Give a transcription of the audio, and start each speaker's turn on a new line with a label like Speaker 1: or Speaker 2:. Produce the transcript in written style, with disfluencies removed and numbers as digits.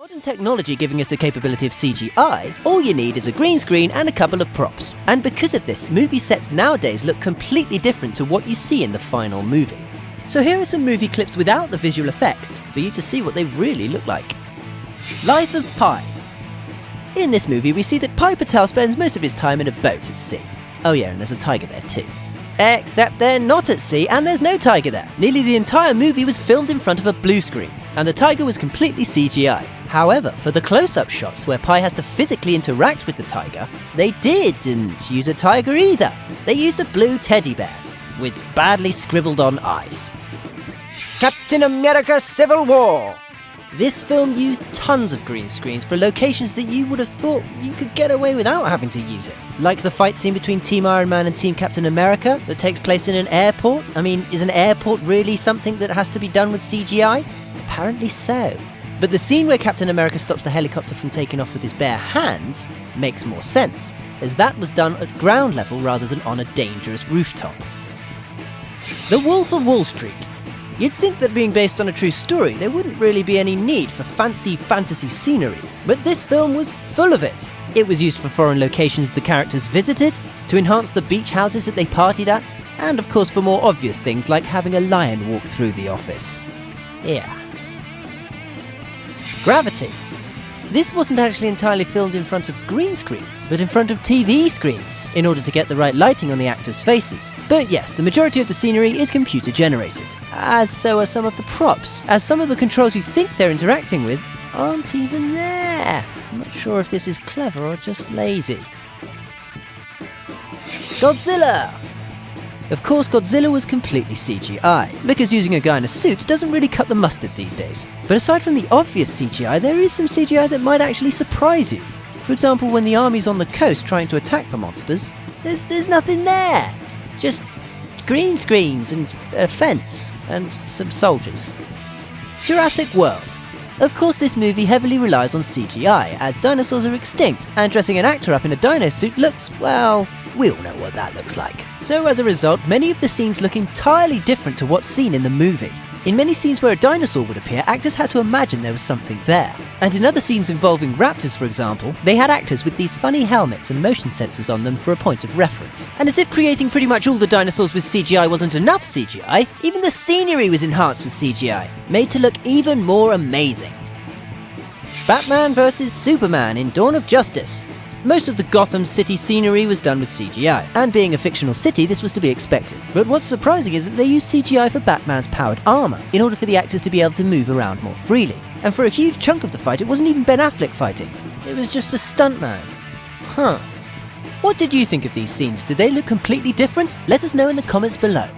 Speaker 1: Modern technology giving us the capability of CGI, all you need is a green screen and a couple of props. And because of this, movie sets nowadays look completely different to what you see in the final movie. So here are some movie clips without the visual effects, for you to see what they really look like. Life of Pi. In this movie, we see that Pi Patel spends most of his time in a boat at sea. Oh yeah, and there's a tiger there too. Except they're not at sea and there's no tiger there. Nearly the entire movie was filmed in front of a blue screen, and the tiger was completely CGI. However, for the close-up shots where Pi has to physically interact with the tiger, they didn't use a tiger either. They used a blue teddy bear, with badly scribbled on eyes. Captain America Civil War. This film used tons of green screens for locations that you would have thought you could get away without having to use it. Like the fight scene between Team Iron Man and Team Captain America that takes place in an airport. I mean, is an airport really something that has to be done with CGI? Apparently so. But the scene where Captain America stops the helicopter from taking off with his bare hands makes more sense, as that was done at ground level rather than on a dangerous rooftop. The Wolf of Wall Street. You'd think that being based on a true story, there wouldn't really be any need for fancy fantasy scenery, but this film was full of it. It was used for foreign locations the characters visited, to enhance the beach houses that they partied at, and of course for more obvious things like having a lion walk through the office. Yeah. Gravity. This wasn't actually entirely filmed in front of green screens, but in front of TV screens, in order to get the right lighting on the actors' faces. But yes, the majority of the scenery is computer generated, as so are some of the props, as some of the controls you think they're interacting with aren't even there. I'm not sure if this is clever or just lazy. Godzilla! Of course, Godzilla was completely CGI, because using a guy in a suit doesn't really cut the mustard these days. But aside from the obvious CGI, there is some CGI that might actually surprise you. For example, when the army's on the coast trying to attack the monsters, there's nothing there. Just green screens and a fence and some soldiers. Jurassic World. Of course, this movie heavily relies on CGI, as dinosaurs are extinct, and dressing an actor up in a dino suit looks, well, we all know what that looks like. So as a result, many of the scenes look entirely different to what's seen in the movie. In many scenes where a dinosaur would appear, actors had to imagine there was something there. And in other scenes involving raptors, for example, they had actors with these funny helmets and motion sensors on them for a point of reference. And as if creating pretty much all the dinosaurs with CGI wasn't enough CGI, even the scenery was enhanced with CGI, made to look even more amazing. Batman vs Superman in Dawn of Justice. Most of the Gotham City scenery was done with CGI, and being a fictional city, this was to be expected. But what's surprising is that they used CGI for Batman's powered armor, in order for the actors to be able to move around more freely. And for a huge chunk of the fight, it wasn't even Ben Affleck fighting. It was just a stuntman. Huh. What did you think of these scenes? Did they look completely different? Let us know in the comments below.